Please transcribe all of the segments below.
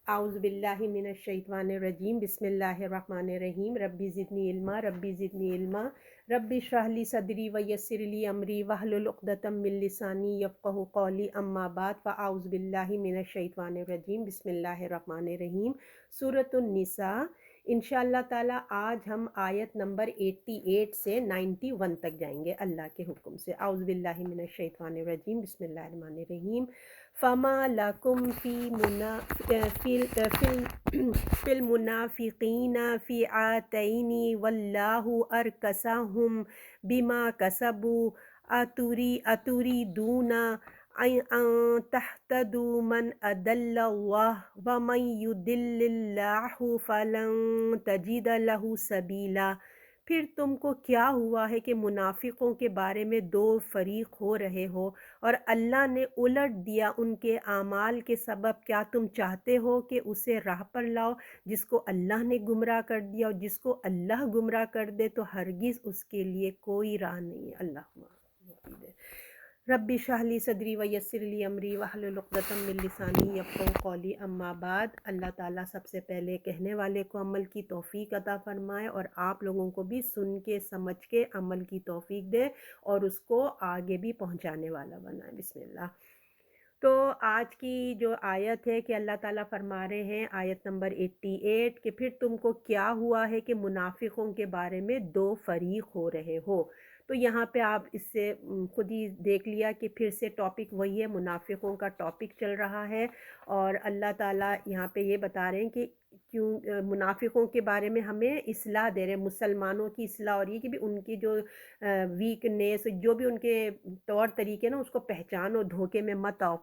اعوذ باللہ من الشیطان الرجیم بسم اللہ الرحمن الرحیم ربی زدنی علما ربی زدنی علما ربی اشرح لی صدری ویسر لی امری واحلل عقدۃ من لسانی یفقہوا قولی اما بعد فاعوذ باللہ من الشیطان الرجیم بسم اللہ الرحمن الرحیم سورۃ النساء انشاءاللہ تعالی آج ہم آیت نمبر 88 سے 91 تک جائیں گے اللہ کے حکم سے۔ اعوذ باللہ من الشیطان الرجیم بسم اللہ الرحمن الرحیم فما لکم فی المنافقین فئتین واللہ ارکسہم بما کسبوا اتریدون ان تہتدوا من اضل اللہ ومن یضلل اللہ فلن تجد لہ سبیلا۔ پھر تم کو کیا ہوا ہے کہ منافقوں کے بارے میں دو فریق ہو رہے ہو اور اللہ نے الٹ دیا ان کے اعمال کے سبب؟ کیا تم چاہتے ہو کہ اسے راہ پر لاؤ جس کو اللہ نے گمراہ کر دیا، اور جس کو اللہ گمراہ کر دے تو ہرگز اس کے لیے کوئی راہ نہیں ہے۔ اللہ ربی اشرح لی صدری ویسر لی امری واحلل عقدۃ من لسانی یفقہوا قولی اما بعد۔ اللہ تعالیٰ سب سے پہلے کہنے والے کو عمل کی توفیق عطا فرمائے اور آپ لوگوں کو بھی سن کے سمجھ کے عمل کی توفیق دے اور اس کو آگے بھی پہنچانے والا بنائے۔ بسم اللہ۔ تو آج کی جو آیت ہے کہ اللہ تعالیٰ فرما رہے ہیں آیت نمبر 88 کہ پھر تم کو کیا ہوا ہے کہ منافقوں کے بارے میں دو فریق ہو رہے ہو۔ تو یہاں پہ آپ اس سے خود ہی دیکھ لیا کہ پھر سے ٹاپک وہی ہے، منافقوں کا ٹاپک چل رہا ہے، اور اللہ تعالیٰ یہاں پہ یہ بتا رہے ہیں کہ کیوں منافقوں کے بارے میں ہمیں اصلاح دے رہے ہیں، مسلمانوں کی اصلاح، اور یہ کہ بھی ان کی جو ویکنیس، جو بھی ان کے طور طریقے نا اس کو پہچانو، دھوکے میں مت آؤ۔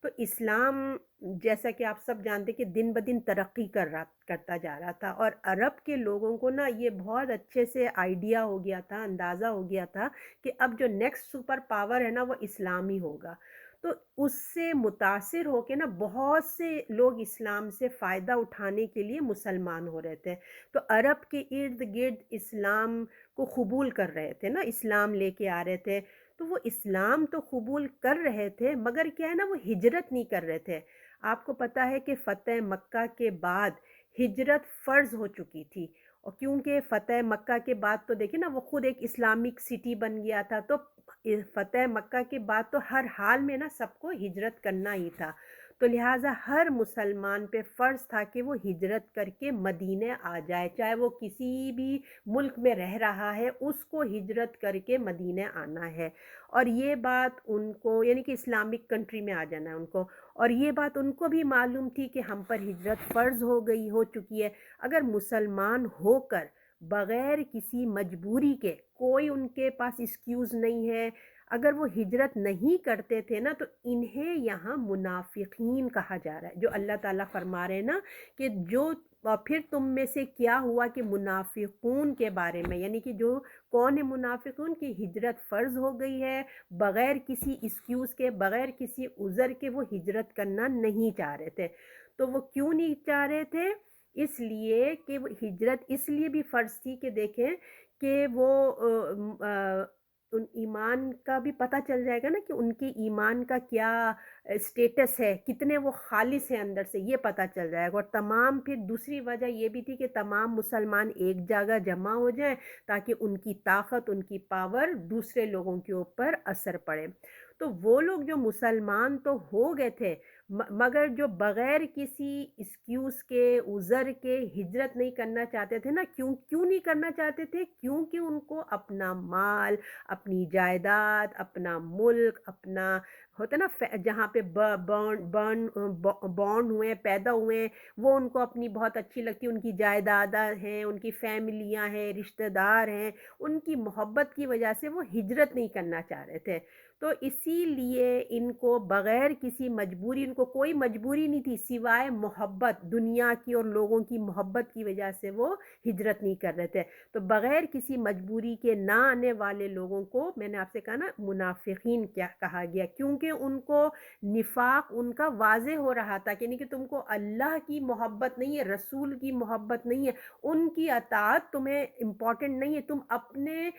تو اسلام جیسا کہ آپ سب جانتے کہ دن بدن ترقی کرتا جا رہا تھا، اور عرب کے لوگوں کو نا یہ بہت اچھے سے آئیڈیا ہو گیا تھا، اندازہ ہو گیا تھا کہ اب جو نیکسٹ سپر پاور ہے نا وہ اسلام ہی ہوگا۔ تو اس سے متاثر ہو کے نا بہت سے لوگ اسلام سے فائدہ اٹھانے کے لیے مسلمان ہو رہے تھے، تو عرب کے ارد گرد اسلام کو قبول کر رہے تھے نا، اسلام لے کے آ رہے تھے۔ تو وہ اسلام تو قبول کر رہے تھے، مگر کیا ہے نا وہ ہجرت نہیں کر رہے تھے۔ آپ کو پتہ ہے کہ فتح مکہ کے بعد ہجرت فرض ہو چکی تھی، اور کیونکہ فتح مکہ کے بعد تو دیکھیں نا وہ خود ایک اسلامک سٹی بن گیا تھا، تو فتح مکہ کے بعد تو ہر حال میں نا سب کو ہجرت کرنا ہی تھا، تو لہٰذا ہر مسلمان پہ فرض تھا کہ وہ ہجرت کر کے مدینے آ جائے، چاہے وہ کسی بھی ملک میں رہ رہا ہے اس کو ہجرت کر کے مدینے آنا ہے۔ اور یہ بات ان کو یعنی کہ اسلامک کنٹری میں آ جانا ہے ان کو، اور یہ بات ان کو بھی معلوم تھی کہ ہم پر ہجرت فرض ہو چکی ہے۔ اگر مسلمان ہو کر بغیر کسی مجبوری کے، کوئی ان کے پاس ایکسکیوز نہیں ہے، اگر وہ ہجرت نہیں کرتے تھے نا تو انہیں یہاں منافقین کہا جا رہا ہے، جو اللہ تعالیٰ فرما رہے ہیں نا کہ جو پھر تم میں سے کیا ہوا کہ منافقون کے بارے میں، یعنی کہ جو کون ہے منافقون کی ہجرت فرض ہو گئی ہے، بغیر کسی ایکسکیوز کے، بغیر کسی عذر کے وہ ہجرت کرنا نہیں چاہ رہے تھے۔ تو وہ کیوں نہیں چاہ رہے تھے؟ اس لیے کہ وہ ہجرت اس لیے بھی فرض تھی کہ دیکھیں کہ وہ ان ایمان کا بھی پتہ چل جائے گا نا کہ ان کے ایمان کا کیا اسٹیٹس ہے، کتنے وہ خالص ہیں اندر سے، یہ پتہ چل جائے گا۔ اور تمام پھر دوسری وجہ یہ بھی تھی کہ تمام مسلمان ایک جگہ جمع ہو جائیں تاکہ ان کی طاقت، ان کی پاور دوسرے لوگوں کے اوپر اثر پڑے۔ تو وہ لوگ جو مسلمان تو ہو گئے تھے، مگر جو بغیر کسی ایکسکیوز کے، عذر کے ہجرت نہیں کرنا چاہتے تھے نا، کیوں نہیں کرنا چاہتے تھے؟ کیونکہ ان کو اپنا مال، اپنی جائیداد، اپنا ملک، اپنا ہوتا نا جہاں پہ بورن ہوئے، پیدا ہوئے، وہ ان کو اپنی بہت اچھی لگتی، ان کی جائیدادیں ہیں، ان کی فیملیاں ہیں، رشتہ دار ہیں، ان کی محبت کی وجہ سے وہ ہجرت نہیں کرنا چاہ رہے تھے۔ تو اسی لیے ان کو بغیر کسی مجبوری، ان کو کوئی مجبوری نہیں تھی سوائے محبت، دنیا کی اور لوگوں کی محبت کی وجہ سے وہ ہجرت نہیں کر رہے تھے۔ تو بغیر کسی مجبوری کے نہ آنے والے لوگوں کو میں نے آپ سے کہا نا منافقین کیا کہا گیا، کیونکہ ان کو نفاق ان کا واضح ہو رہا تھا کہ نہیں کہ تم کو اللہ کی محبت نہیں ہے، رسول کی محبت نہیں ہے، ان کی اطاعت تمہیں امپورٹنٹ نہیں ہے، تم اپنے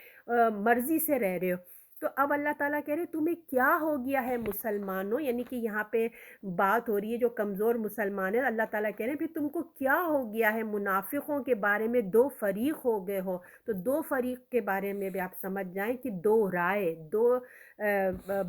مرضی سے رہ رہے ہو۔ تو اب اللہ تعالیٰ کہہ رہے تمہیں کیا ہو گیا ہے مسلمانوں، یعنی کہ یہاں پہ بات ہو رہی ہے جو کمزور مسلمان ہیں، اللہ تعالیٰ کہہ رہے ہیں پھر تم کو کیا ہو گیا ہے، منافقوں کے بارے میں دو فریق ہو گئے ہو۔ تو دو فریق کے بارے میں بھی آپ سمجھ جائیں کہ دو رائے، دو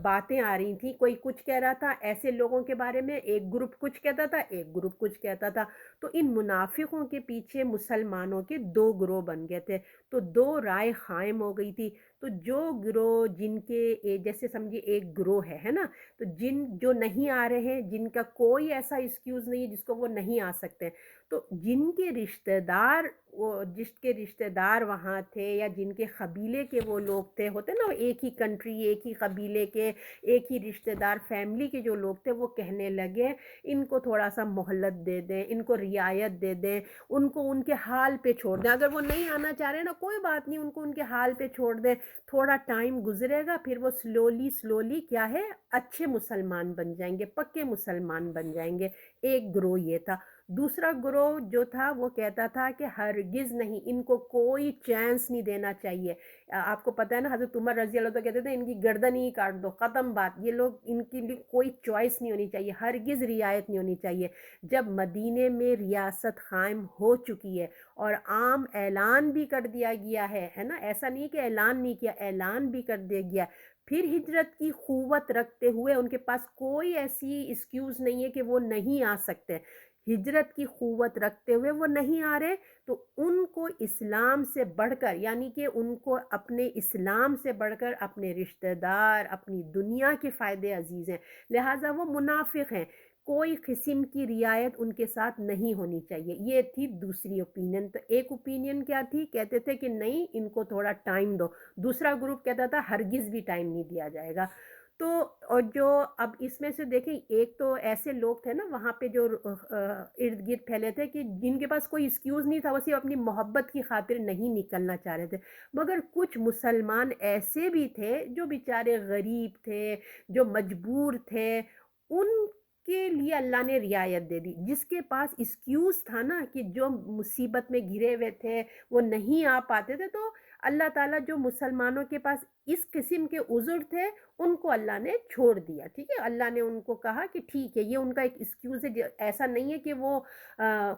باتیں آ رہی تھیں، کوئی کچھ کہہ رہا تھا ایسے لوگوں کے بارے میں، ایک گروپ کچھ کہتا تھا، ایک گروپ کچھ کہتا تھا۔ تو ان منافقوں کے پیچھے مسلمانوں کے دو گروہ بن گئے تھے، تو دو رائے قائم ہو گئی تھی۔ تو جو گروہ جن کے جیسے سمجھیے ایک گروہ ہے نا، تو جن جو نہیں آ رہے ہیں، جن کا کوئی ایسا ایکسکیوز نہیں ہے جس کو وہ نہیں آ سکتے، تو جن کے رشتہ دار جس کے رشتہ دار وہاں تھے یا جن کے قبیلے کے وہ لوگ تھے، ہوتے نا ایک ہی کنٹری، ایک ہی قبیلے کے، ایک ہی رشتہ دار فیملی کے جو لوگ تھے، وہ کہنے لگے ان کو تھوڑا سا مہلت دے دیں، ان کو رعایت دے دیں، ان کو ان کے حال پہ چھوڑ دیں، اگر وہ نہیں آنا چاہ رہے نا کوئی بات نہیں، ان کو ان کے حال پہ چھوڑ دیں، تھوڑا ٹائم گزرے گا پھر وہ سلولی کیا ہے اچھے مسلمان بن جائیں گے، پکے مسلمان بن جائیں گے۔ ایک گروہ یہ تھا۔ دوسرا گروہ جو تھا وہ کہتا تھا کہ ہرگز نہیں، ان کو کوئی چانس نہیں دینا چاہیے۔ آپ کو پتہ ہے نا حضرت عمر رضی اللہ عنہ کہتے تھے ان کی گردن ہی کاٹ دو، ختم بات، یہ لوگ ان کے لیے کوئی چوائس نہیں ہونی چاہیے، ہرگز رعایت نہیں ہونی چاہیے۔ جب مدینے میں ریاست قائم ہو چکی ہے اور عام اعلان بھی کر دیا گیا ہے نا، ایسا نہیں کہ اعلان نہیں کیا، اعلان بھی کر دیا گیا، پھر ہجرت کی قوت رکھتے ہوئے ان کے پاس کوئی ایسی ایکسکیوز نہیں ہے کہ وہ نہیں آ سکتے، ہجرت کی قوت رکھتے ہوئے وہ نہیں آ رہے، تو ان کو اسلام سے بڑھ کر، یعنی کہ ان کو اپنے اسلام سے بڑھ کر اپنے رشتہ دار، اپنی دنیا کے فائدے عزیز ہیں، لہٰذا وہ منافق ہیں، کوئی قسم کی رعایت ان کے ساتھ نہیں ہونی چاہیے۔ یہ تھی دوسری اوپینین۔ تو ایک اوپینین کیا تھی، کہتے تھے کہ نہیں ان کو تھوڑا ٹائم دو، دوسرا گروپ کہتا تھا ہرگز بھی ٹائم نہیں دیا جائے گا۔ تو اور جو اب اس میں سے دیکھیں، ایک تو ایسے لوگ تھے نا وہاں پہ جو ارد گرد پھیلے تھے کہ جن کے پاس کوئی ایکسکیوز نہیں تھا، وہ صرف اپنی محبت کی خاطر نہیں نکلنا چاہ رہے تھے، مگر کچھ مسلمان ایسے بھی تھے جو بیچارے غریب تھے، جو مجبور تھے، ان کے لیے اللہ نے رعایت دے دی۔ جس کے پاس ایکسکیوز تھا نا کہ جو مصیبت میں گھرے ہوئے تھے، وہ نہیں آ پاتے تھے، تو اللہ تعالیٰ جو مسلمانوں کے پاس اس قسم کے عذر تھے ان کو اللہ نے چھوڑ دیا، ٹھیک ہے، اللہ نے ان کو کہا کہ ٹھیک ہے یہ ان کا ایک ایکسکیوز ہے، ایسا نہیں ہے کہ وہ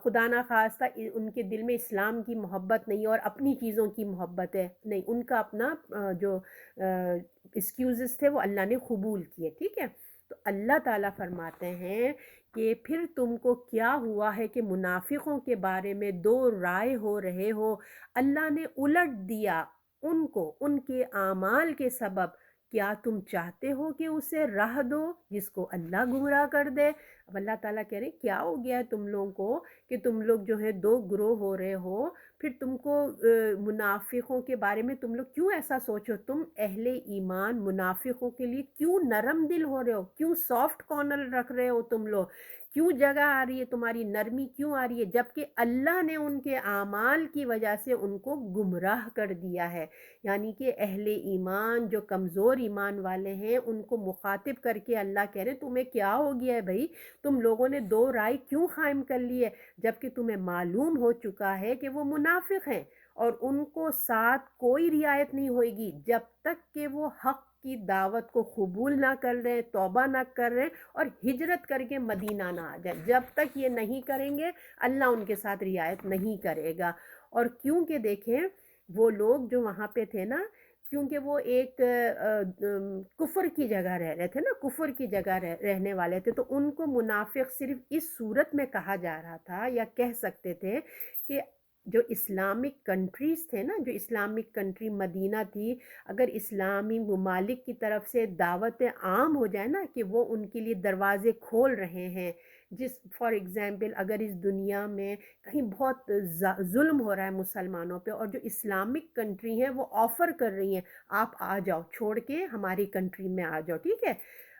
خدا نخواستہ ان کے دل میں اسلام کی محبت نہیں اور اپنی چیزوں کی محبت ہے، نہیں، ان کا اپنا جو ایکسکیوزز تھے وہ اللہ نے قبول کیے، ٹھیک ہے۔ تو اللہ تعالیٰ فرماتے ہیں کہ پھر تم کو کیا ہوا ہے کہ منافقوں کے بارے میں دو رائے ہو رہے ہو، اللہ نے الٹ دیا ان کو ان کے اعمال کے سبب، کیا تم چاہتے ہو کہ اسے راہ دو جس کو اللہ گمراہ کر دے؟ اب اللہ تعالیٰ کہہ رہے کیا ہو گیا ہے تم لوگوں کو کہ تم لوگ جو ہے دو گروہ ہو رہے ہو، پھر تم کو منافقوں کے بارے میں تم لوگ کیوں ایسا سوچو، تم اہل ایمان منافقوں کے لیے کیوں نرم دل ہو رہے ہو، کیوں سافٹ کارنر رکھ رہے ہو تم لوگ، کیوں جگہ آ رہی ہے تمہاری نرمی کیوں آ رہی ہے، جبکہ اللہ نے ان کے اعمال کی وجہ سے ان کو گمراہ کر دیا ہے۔ یعنی کہ اہل ایمان جو کمزور ایمان والے ہیں ان کو مخاطب کر کے اللہ کہہ رہے تمہیں کیا ہو گیا ہے بھائی، تم لوگوں نے دو رائے کیوں قائم کر لی ہے، جبکہ تمہیں معلوم ہو چکا ہے کہ وہ منافق ہیں اور ان کو ساتھ کوئی رعایت نہیں ہوئے گی جب تک کہ وہ حق کی دعوت کو قبول نہ کر رہے، توبہ نہ کر رہے اور ہجرت کر کے مدینہ نہ آ جائے، جب تک یہ نہیں کریں گے اللہ ان کے ساتھ رعایت نہیں کرے گا۔ اور کیونکہ دیکھیں وہ لوگ جو وہاں پہ تھے نا، کیونکہ وہ ایک کفر کی جگہ رہ رہے تھے نا، کفر کی جگہ رہنے والے تھے، تو ان کو منافق صرف اس صورت میں کہا جا رہا تھا یا کہہ سکتے تھے کہ جو اسلامک کنٹریز تھے نا، جو اسلامک کنٹری مدینہ تھی، اگر اسلامی ممالک کی طرف سے دعوت عام ہو جائے نا کہ وہ ان کے لیے دروازے کھول رہے ہیں، جس فار ایگزامپل اگر اس دنیا میں کہیں بہت ظلم ہو رہا ہے مسلمانوں پہ اور جو اسلامک کنٹری ہیں وہ آفر کر رہی ہیں آپ آ جاؤ، چھوڑ کے ہماری کنٹری میں آ جاؤ، ٹھیک ہے،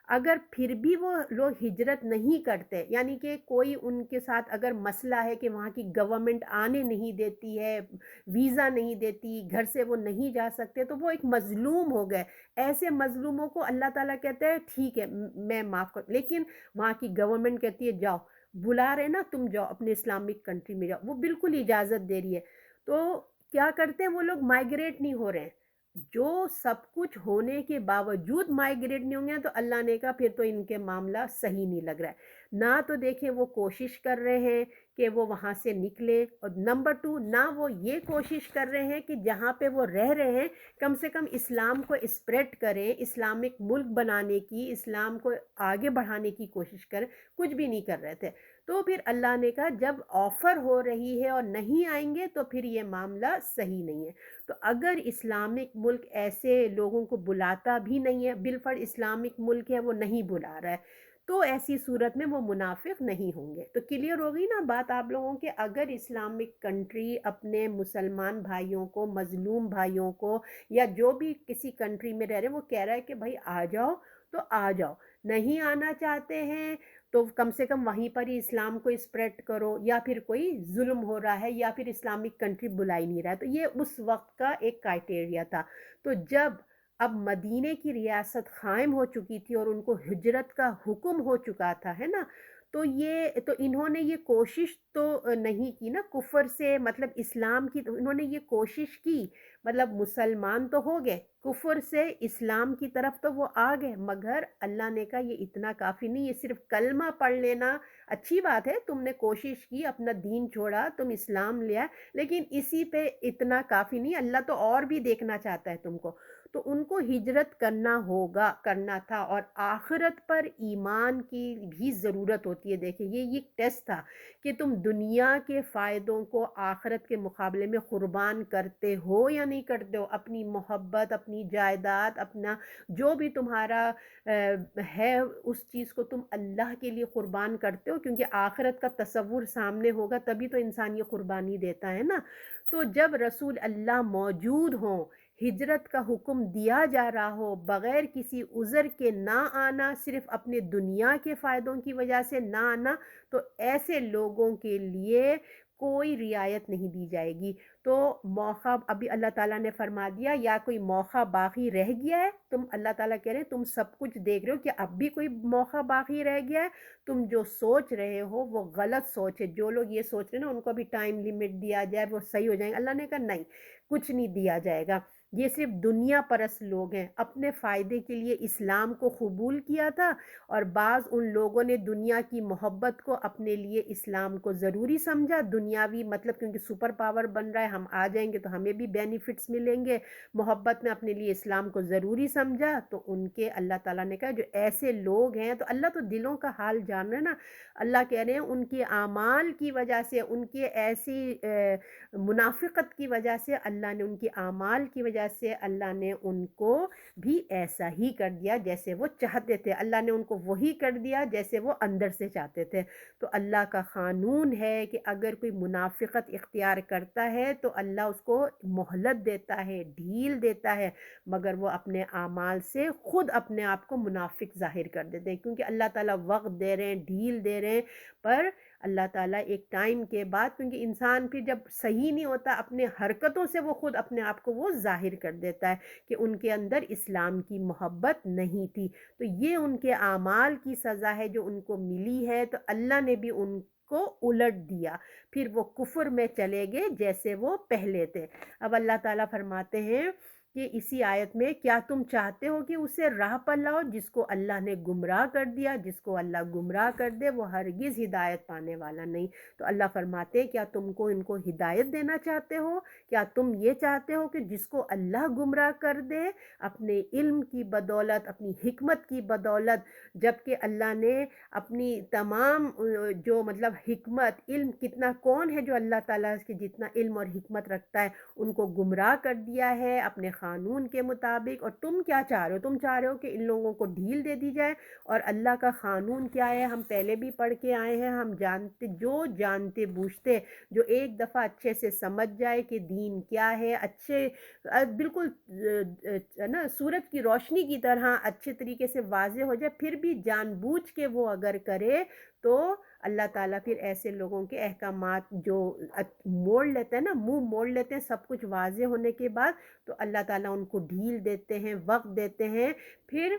اگر پھر بھی وہ لوگ ہجرت نہیں کرتے، یعنی کہ کوئی ان کے ساتھ اگر مسئلہ ہے کہ وہاں کی گورنمنٹ آنے نہیں دیتی ہے، ویزا نہیں دیتی، گھر سے وہ نہیں جا سکتے، تو وہ ایک مظلوم ہو گئے، ایسے مظلوموں کو اللہ تعالیٰ کہتے ہیں ٹھیک ہے میں معاف کر، لیکن وہاں کی گورنمنٹ کہتی ہے جاؤ، بلا رہے نا تم جاؤ اپنے اسلامک کنٹری میں جاؤ، وہ بالکل اجازت دے رہی ہے، تو کیا کرتے ہیں وہ لوگ مائگریٹ نہیں ہو رہے ہیں، جو سب کچھ ہونے کے باوجود مائگریٹ نہیں ہوں گے تو اللہ نے کہا پھر تو ان کے معاملہ صحیح نہیں لگ رہا ہے۔ نہ تو دیکھیں وہ کوشش کر رہے ہیں کہ وہ وہاں سے نکلیں، اور نمبر 2 نہ وہ یہ کوشش کر رہے ہیں کہ جہاں پہ وہ رہ رہے ہیں کم سے کم اسلام کو اسپریڈ کریں، اسلامک ملک بنانے کی، اسلام کو آگے بڑھانے کی کوشش کریں، کچھ بھی نہیں کر رہے تھے۔ تو پھر اللہ نے کہا جب آفر ہو رہی ہے اور نہیں آئیں گے تو پھر یہ معاملہ صحیح نہیں ہے۔ تو اگر اسلامک ملک ایسے لوگوں کو بلاتا بھی نہیں ہے، بالفرض اسلامک ملک ہے وہ نہیں بلا رہا ہے، تو ایسی صورت میں وہ منافق نہیں ہوں گے۔ تو کلیئر ہوگی نا بات آپ لوگوں کے؟ اگر اسلامک کنٹری اپنے مسلمان بھائیوں کو، مظلوم بھائیوں کو، یا جو بھی کسی کنٹری میں رہ رہے ہیں وہ کہہ رہا ہے کہ بھائی آ جاؤ تو آ جاؤ، نہیں آنا چاہتے ہیں تو کم سے کم وہیں پر ہی اسلام کو اسپریڈ کرو، یا پھر کوئی ظلم ہو رہا ہے یا پھر اسلامک کنٹری بلا ہی نہیں رہا ہے۔ تو یہ اس وقت کا ایک کرائٹیریا تھا۔ تو جب اب مدینے کی ریاست قائم ہو چکی تھی اور ان کو ہجرت کا حکم ہو چکا تھا، ہے نا، تو انہوں نے یہ کوشش تو نہیں کی نا کفر سے، مطلب اسلام کی، تو انہوں نے یہ کوشش کی، مطلب مسلمان تو ہو گئے، کفر سے اسلام کی طرف تو وہ آ گئے، مگر اللہ نے کہا یہ اتنا کافی نہیں، یہ صرف کلمہ پڑھ لینا اچھی بات ہے، تم نے کوشش کی، اپنا دین چھوڑا، تم اسلام لیا، لیکن اسی پہ اتنا کافی نہیں، اللہ تو اور بھی دیکھنا چاہتا ہے تم کو۔ تو ان کو ہجرت کرنا تھا، اور آخرت پر ایمان کی بھی ضرورت ہوتی ہے۔ دیکھیں یہ ٹیسٹ تھا کہ تم دنیا کے فائدوں کو آخرت کے مقابلے میں قربان کرتے ہو یا نہیں کرتے ہو، اپنی محبت، اپنی جائیداد، اپنا جو بھی تمہارا ہے اس چیز کو تم اللہ کے لیے قربان کرتے ہو، کیونکہ آخرت کا تصور سامنے ہوگا تبھی تو انسان یہ قربانی دیتا ہے نا۔ تو جب رسول اللہ موجود ہوں، ہجرت کا حکم دیا جا رہا ہو، بغیر کسی عذر کے نہ آنا، صرف اپنے دنیا کے فائدوں کی وجہ سے نہ آنا، تو ایسے لوگوں کے لیے کوئی رعایت نہیں دی جائے گی۔ تو موقع ابھی اللہ تعالیٰ نے فرما دیا، یا کوئی موقع باقی رہ گیا ہے، تم اللہ تعالیٰ کہہ رہے ہیں تم سب کچھ دیکھ رہے ہو کہ اب بھی کوئی موقع باقی رہ گیا ہے، تم جو سوچ رہے ہو وہ غلط سوچ ہے۔ جو لوگ یہ سوچ رہے ہیں نا ان کو ابھی ٹائم لیمٹ دیا جائے وہ صحیح ہو جائیں گے، اللہ نے کہا نہیں، کچھ نہیں دیا جائے گا۔ یہ صرف دنیا پرست لوگ ہیں، اپنے فائدے کے لیے اسلام کو قبول کیا تھا، اور بعض ان لوگوں نے دنیا کی محبت کو اپنے لیے اسلام کو ضروری سمجھا، دنیاوی مطلب کیونکہ سپر پاور بن رہا ہے، ہم آ جائیں گے تو ہمیں بھی بینیفٹس ملیں گے، محبت میں اپنے لیے اسلام کو ضروری سمجھا، تو ان کے اللہ تعالیٰ نے کہا جو ایسے لوگ ہیں، تو اللہ تو دلوں کا حال جان رہے ہیں نا، اللہ کہہ رہے ہیں ان کے اعمال کی وجہ سے، ان کے ایسی منافقت کی وجہ سے، اللہ نے ان کے اعمال کی وجہ سے اللہ نے ان کو بھی ایسا ہی کر دیا جیسے وہ چاہتے تھے، اللہ نے ان کو وہی کر دیا جیسے وہ اندر سے چاہتے تھے۔ تو اللہ کا قانون ہے کہ اگر کوئی منافقت اختیار کرتا ہے تو اللہ اس کو مہلت دیتا ہے، ڈھیل دیتا ہے، مگر وہ اپنے اعمال سے خود اپنے آپ کو منافق ظاہر کر دیتے ہیں، کیونکہ اللہ تعالیٰ وقت دے رہے ہیں، ڈھیل دے رہے ہیں، پر اللہ تعالیٰ ایک ٹائم کے بعد، کیونکہ انسان پھر جب صحیح نہیں ہوتا اپنے حرکتوں سے وہ خود اپنے آپ کو وہ ظاہر کر دیتا ہے کہ ان کے اندر اسلام کی محبت نہیں تھی، تو یہ ان کے اعمال کی سزا ہے جو ان کو ملی ہے۔ تو اللہ نے بھی ان کو الٹ دیا، پھر وہ کفر میں چلے گئے جیسے وہ پہلے تھے۔ اب اللہ تعالیٰ فرماتے ہیں کہ اسی آیت میں، کیا تم چاہتے ہو کہ اسے راہ پر لاؤ جس کو اللہ نے گمراہ کر دیا؟ جس کو اللہ گمراہ کر دے وہ ہرگز ہدایت پانے والا نہیں۔ تو اللہ فرماتے ہیں کیا تم کو ان کو ہدایت دینا چاہتے ہو؟ کیا تم یہ چاہتے ہو کہ جس کو اللہ گمراہ کر دے اپنے علم کی بدولت، اپنی حکمت کی بدولت، جبکہ اللہ نے اپنی تمام جو مطلب حکمت، علم، کتنا کون ہے جو اللہ تعالیٰ کے جتنا علم اور حکمت رکھتا ہے، ان کو گمراہ کر دیا ہے اپنے قانون کے مطابق، اور تم کیا چاہ رہے ہو؟ تم چاہ رہے ہو کہ ان لوگوں کو ڈھیل دے دی جائے، اور اللہ کا قانون کیا ہے ہم پہلے بھی پڑھ کے آئے ہیں، ہم جانتے بوجھتے جو ایک دفعہ اچھے سے سمجھ جائے کہ دین کیا ہے، اچھے بالکل نا سورج کی روشنی کی طرح اچھے طریقے سے واضح ہو جائے، پھر بھی جان بوجھ کے وہ اگر کرے تو اللہ تعالیٰ پھر ایسے لوگوں کے احکامات جو موڑ لیتے ہیں نا، منہ موڑ لیتے ہیں سب کچھ واضح ہونے کے بعد، تو اللہ تعالیٰ ان کو ڈھیل دیتے ہیں، وقت دیتے ہیں، پھر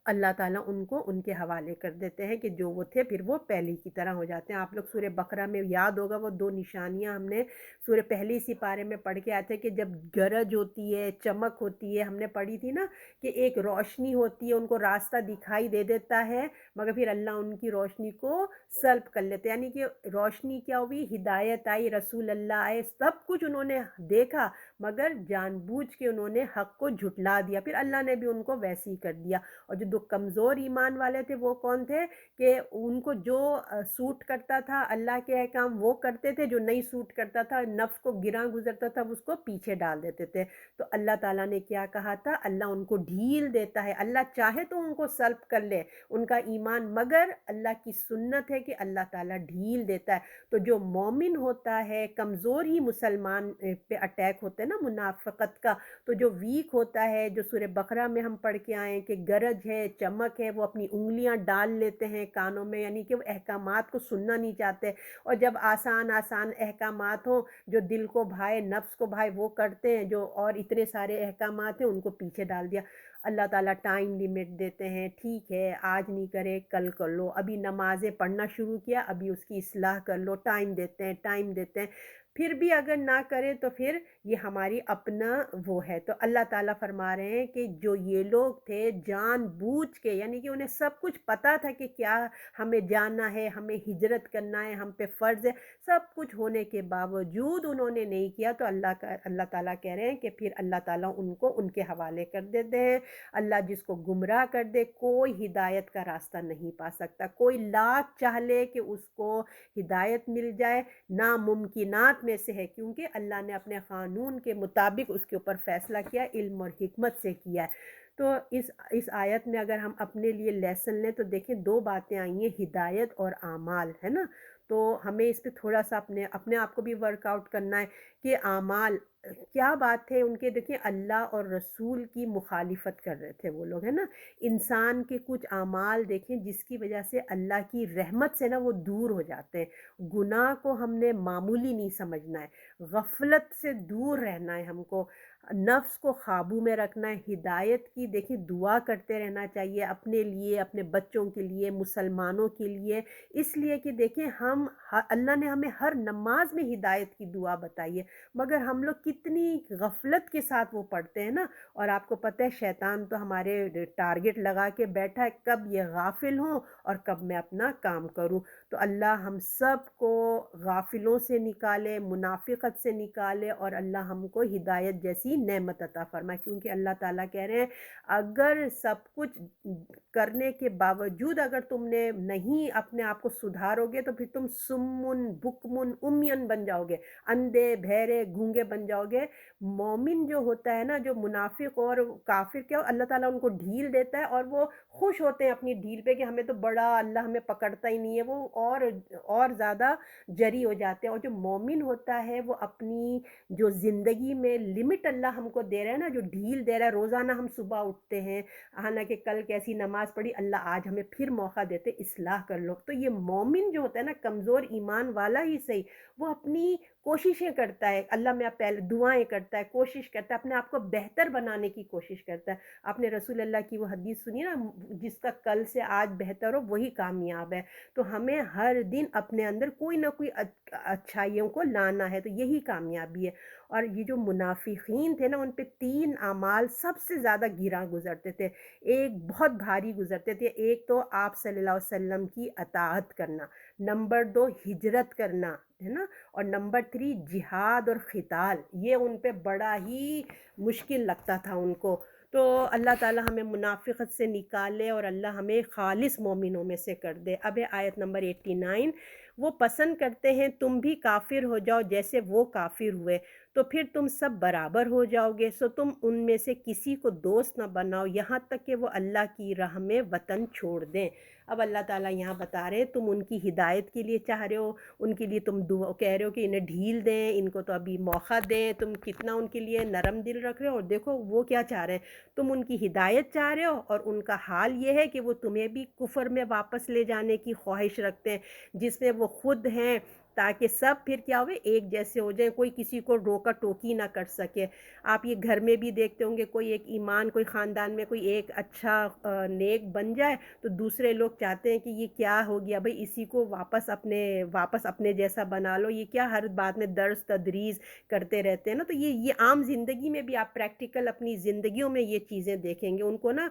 اللہ تعالیٰ ان کو ان کے حوالے کر دیتے ہیں کہ جو وہ تھے پھر وہ پہلے کی طرح ہو جاتے ہیں۔ آپ لوگ سورہ بقرہ میں یاد ہوگا وہ 2 نشانیاں ہم نے سورہ پہلی سپارے میں پڑھ کے آئے تھے کہ جب گرج ہوتی ہے، چمک ہوتی ہے، ہم نے پڑھی تھی نا کہ ایک روشنی ہوتی ہے، ان کو راستہ دکھائی دے دیتا ہے، مگر پھر اللہ ان کی روشنی کو سلب کر لیتے ہیں۔ یعنی کہ روشنی کیا ہوئی؟ ہدایت آئی، رسول اللہ آئے، سب کچھ انہوں نے دیکھا، مگر جان بوجھ کے انہوں نے حق کو جھٹلا دیا، پھر اللہ نے بھی ان کو ویسے ہی کر دیا۔ اور جو 2 کمزور ایمان والے تھے وہ کون تھے کہ ان کو جو سوٹ کرتا تھا اللہ کے احکام وہ کرتے تھے، جو نہیں سوٹ کرتا تھا، نفس کو گراں گزرتا تھا، اس کو پیچھے ڈال دیتے تھے۔ تو اللہ تعالیٰ نے کیا کہا تھا؟ اللہ ان کو ڈھیل دیتا ہے، اللہ چاہے تو ان کو سلب کر لے ان کا ایمان، مگر اللہ کی سنت ہے کہ اللہ تعالیٰ ڈھیل دیتا ہے۔ تو جو مومن ہوتا ہے، کمزور ہی مسلمان پہ اٹیک ہوتا ہے نا منافقت کا، تو جو ویک ہوتا ہے، جو سورہ بقرہ میں ہم پڑھ کے آئے کہ گرج ہے، چمک ہے، وہ اپنی انگلیاں ڈال لیتے ہیں کانوں میں، یعنی کہ وہ احکامات کو سننا نہیں چاہتے، اور جب آسان آسان احکامات ہوں جو دل کو بھائے، نفس کو بھائے، وہ کرتے ہیں، جو اور اتنے سارے احکامات ہیں ان کو پیچھے ڈال دیا۔ اللہ تعالیٰ ٹائم لیمٹ دیتے ہیں، ٹھیک ہے آج نہیں کرے کل کر لو، ابھی نمازیں پڑھنا شروع کیا ابھی اس کی اصلاح کر لو، ٹائم دیتے ہیں ٹائم دیتے ہیں، پھر بھی اگر نہ کرے تو پھر یہ ہماری اپنا وہ ہے۔ تو اللہ تعالیٰ فرما رہے ہیں کہ جو یہ لوگ تھے جان بوجھ کے، یعنی کہ انہیں سب کچھ پتہ تھا کہ کیا ہمیں جانا ہے، ہمیں ہجرت کرنا ہے، ہم پہ فرض ہے، سب کچھ ہونے کے باوجود انہوں نے نہیں کیا، تو اللہ تعالیٰ کہہ رہے ہیں کہ پھر اللہ تعالیٰ ان کو ان کے حوالے کر دیتے ہیں۔ اللہ جس کو گمراہ کر دے، کوئی ہدایت کا راستہ نہیں پا سکتا، کوئی لاکھ چاہ لے کہ اس کو ہدایت مل جائے، ناممکنات میں سے ہے، کیونکہ اللہ نے اپنے قانون کے مطابق اس کے اوپر فیصلہ کیا، علم اور حکمت سے کیا ہے۔ تو اس آیت میں اگر ہم اپنے لیے لیسن لیں تو دیکھیں 2 باتیں آئی ہیں، ہدایت اور اعمال، ہے نا؟ تو ہمیں اس پہ تھوڑا سا اپنے آپ کو بھی ورک آؤٹ کرنا ہے کہ اعمال کیا بات ہے ان کے، دیکھیں اللہ اور رسول کی مخالفت کر رہے تھے وہ لوگ، ہے نا؟ انسان کے کچھ اعمال دیکھیں جس کی وجہ سے اللہ کی رحمت سے نا وہ دور ہو جاتے ہیں۔ گناہ کو ہم نے معمولی نہیں سمجھنا ہے، غفلت سے دور رہنا ہے، ہم کو نفس کو قابو میں رکھنا ہے، ہدایت کی دیکھیں دعا کرتے رہنا چاہیے اپنے لیے، اپنے بچوں کے لیے، مسلمانوں کے لیے، اس لیے کہ دیکھیں اللہ نے ہمیں ہر نماز میں ہدایت کی دعا بتائی ہے، مگر ہم لوگ کتنی غفلت کے ساتھ وہ پڑھتے ہیں نا۔ اور آپ کو پتہ ہے شیطان تو ہمارے ٹارگٹ لگا کے بیٹھا ہے، کب یہ غافل ہوں اور کب میں اپنا کام کروں۔ تو اللہ ہم سب کو غافلوں سے نکالے، منافقت سے نکالے، اور اللہ ہم کو ہدایت جیسی نعمت عطا فرمائے، کیونکہ اللہ تعالیٰ کہہ رہے ہیں اگر سب کچھ کرنے کے باوجود اگر تم نے نہیں اپنے آپ کو سدھارو گے تو پھر تم سمن بکمن امین بن جاؤ گے، اندھے بہرے گونگے بن جاؤ گے۔ مومن جو ہوتا ہے نا، جو منافق اور کافر، کیا اللہ تعالیٰ ان کو ڈھیل دیتا ہے اور وہ خوش ہوتے ہیں اپنی ڈھیل پہ کہ ہمیں تو بڑا اللہ ہمیں پکڑتا ہی نہیں ہے، وہ اور زیادہ جری ہو جاتے ہیں۔ اور جو مومن ہوتا ہے وہ اپنی جو زندگی میں لمٹ اللہ ہم کو دے رہا ہے نا، جو ڈھیل دے رہا ہے، روزانہ ہم صبح اٹھتے ہیں، حالانکہ کل کیسی نماز پڑھی، اللہ آج ہمیں پھر موقع دیتے اصلاح کر لو، تو یہ مومن جو ہوتا ہے نا، کمزور ایمان والا ہی صحیح، وہ اپنی کوششیں کرتا ہے، اللہ میں پہلے دعائیں کرتا ہے، کوشش کرتا ہے، اپنے آپ کو بہتر بنانے کی کوشش کرتا ہے۔ آپ نے رسول اللہ کی وہ حدیث سنی نا، جس کا کل سے آج بہتر ہو وہی کامیاب ہے۔ تو ہمیں ہر دن اپنے اندر کوئی نہ کوئی اچھائیوں کو لانا ہے، تو یہی کامیابی ہے۔ اور یہ جو منافقین تھے نا، ان پہ 3 اعمال سب سے زیادہ گراں گزرتے تھے، ایک بہت بھاری گزرتے تھے، ایک تو آپ صلی اللہ علیہ وسلم کی اطاعت کرنا، نمبر 2 ہجرت کرنا، ہے نا، اور نمبر 3 جہاد اور قتال، یہ ان پہ بڑا ہی مشکل لگتا تھا ان کو۔ تو اللہ تعالیٰ ہمیں منافقت سے نکالے اور اللہ ہمیں خالص مومنوں میں سے کر دے۔ اب ہے آیت نمبر 89، وہ پسند کرتے ہیں تم بھی کافر ہو جاؤ جیسے وہ کافر ہوئے، تو پھر تم سب برابر ہو جاؤ گے، سو تم ان میں سے کسی کو دوست نہ بناؤ یہاں تک کہ وہ اللہ کی راہ میں وطن چھوڑ دیں۔ اب اللہ تعالیٰ یہاں بتا رہے ہیں تم ان کی ہدایت کے لیے چاہ رہے ہو، ان کے لیے تم دعا کہہ رہے ہو کہ انہیں ڈھیل دیں، ان کو تو ابھی موقع دیں، تم کتنا ان کے لیے نرم دل رکھ رہے ہو، اور دیکھو وہ کیا چاہ رہے ہیں، تم ان کی ہدایت چاہ رہے ہو، اور ان کا حال یہ ہے کہ وہ تمہیں بھی کفر میں واپس لے جانے کی خواہش رکھتے ہیں، جس میں وہ خود ہیں تاکہ سب پھر کیا ہوئے ایک جیسے ہو جائیں، کوئی کسی کو روکا ٹوکی نہ کر سکے۔ آپ یہ گھر میں بھی دیکھتے ہوں گے، کوئی ایک ایمان کوئی خاندان میں کوئی ایک اچھا نیک بن جائے تو دوسرے لوگ چاہتے ہیں کہ یہ کیا ہو گیا بھئی، اسی کو واپس اپنے جیسا بنا لو، یہ کیا ہر بات میں درس تدریس کرتے رہتے ہیں نا۔ تو یہ عام زندگی میں بھی آپ پریکٹیکل اپنی زندگیوں میں یہ چیزیں دیکھیں گے، ان کو نا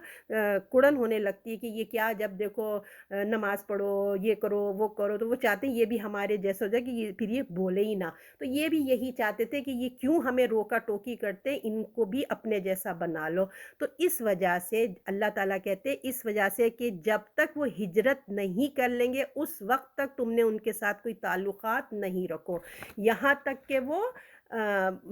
کڑن ہونے لگتی ہے کہ یہ کیا، جب دیکھو نماز پڑھو، یہ کرو وہ کرو، تو وہ چاہتے ہیں یہ بھی ہمارے جیسا ہو جائے کہ یہ پھر یہ بولے ہی نہ۔ تو یہ بھی یہی چاہتے تھے کہ یہ کیوں ہمیں روکا ٹوکی کرتے، ان کو بھی اپنے جیسا بنا لو۔ تو اس وجہ سے اللہ تعالیٰ کہتے ہیں، اس وجہ سے کہ جب تک وہ ہجرت نہیں کر لیں گے اس وقت تک تم نے ان کے ساتھ کوئی تعلقات نہیں رکھو، یہاں تک کہ وہ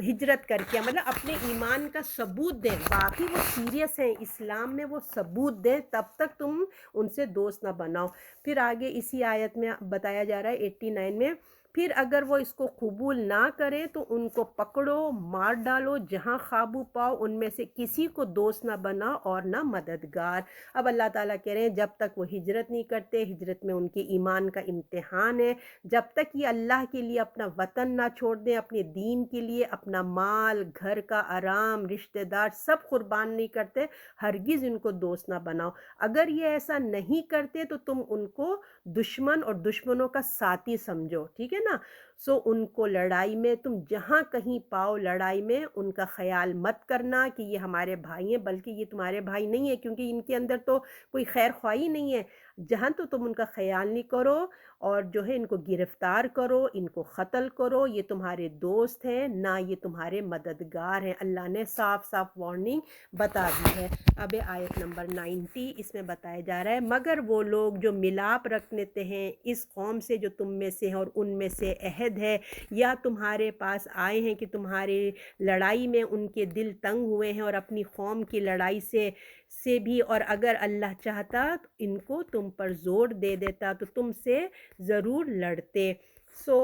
ہجرت کر کے مطلب اپنے ایمان کا ثبوت دیں، باقی وہ سیریس ہیں اسلام میں، وہ ثبوت دیں، تب تک تم ان سے دوست نہ بناؤ۔ پھر آگے اسی آیت میں بتایا جا رہا ہے 89 میں، پھر اگر وہ اس کو قبول نہ کریں تو ان کو پکڑو، مار ڈالو، جہاں قابو پاؤ ان میں سے کسی کو دوست نہ بنا اور نہ مددگار۔ اب اللہ تعالیٰ کہہ رہے ہیں جب تک وہ ہجرت نہیں کرتے، ہجرت میں ان کے ایمان کا امتحان ہے، جب تک یہ اللہ کے لیے اپنا وطن نہ چھوڑ دیں، اپنے دین کے لیے اپنا مال، گھر کا آرام، رشتہ دار سب قربان نہیں کرتے، ہرگز ان کو دوست نہ بناؤ۔ اگر یہ ایسا نہیں کرتے تو تم ان کو دشمن اور دشمنوں کا ساتھی سمجھو، ٹھیک ہے نا۔ سو ان کو لڑائی میں تم جہاں کہیں پاؤ، لڑائی میں ان کا خیال مت کرنا کہ یہ ہمارے بھائی ہیں، بلکہ یہ تمہارے بھائی نہیں ہیں، کیونکہ ان کے اندر تو کوئی خیر خواہی نہیں ہے۔ جہاں تو تم ان کا خیال نہیں کرو اور جو ہے ان کو گرفتار کرو، ان کو قتل کرو، یہ تمہارے دوست ہیں نہ یہ تمہارے مددگار ہیں۔ اللہ نے صاف صاف وارننگ بتا دی ہے۔ اب آیت نمبر 90، اس میں بتایا جا رہا ہے مگر وہ لوگ جو ملاپ رکھ لیتے ہیں اس قوم سے جو تم میں سے ہیں اور ان میں سے عہد ہے، یا تمہارے پاس آئے ہیں کہ تمہاری لڑائی میں ان کے دل تنگ ہوئے ہیں اور اپنی قوم کی لڑائی سے بھی، اور اگر اللہ چاہتا تو ان کو تم پر زور دے دیتا تو تم سے ضرور لڑتے۔ سو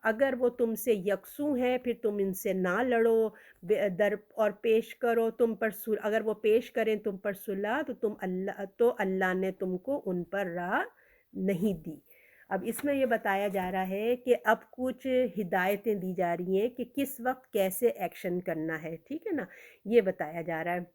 اگر وہ تم سے یکسو ہیں پھر تم ان سے نہ لڑو، در اور پیش کرو تم پر اگر وہ پیش کریں تم پر صلح تو اللہ نے تم کو ان پر راہ نہیں دی۔ اب اس میں یہ بتایا جا رہا ہے کہ اب کچھ ہدایتیں دی جا رہی ہیں کہ کس وقت کیسے ایکشن کرنا ہے، ٹھیک ہے نا، یہ بتایا جا رہا ہے۔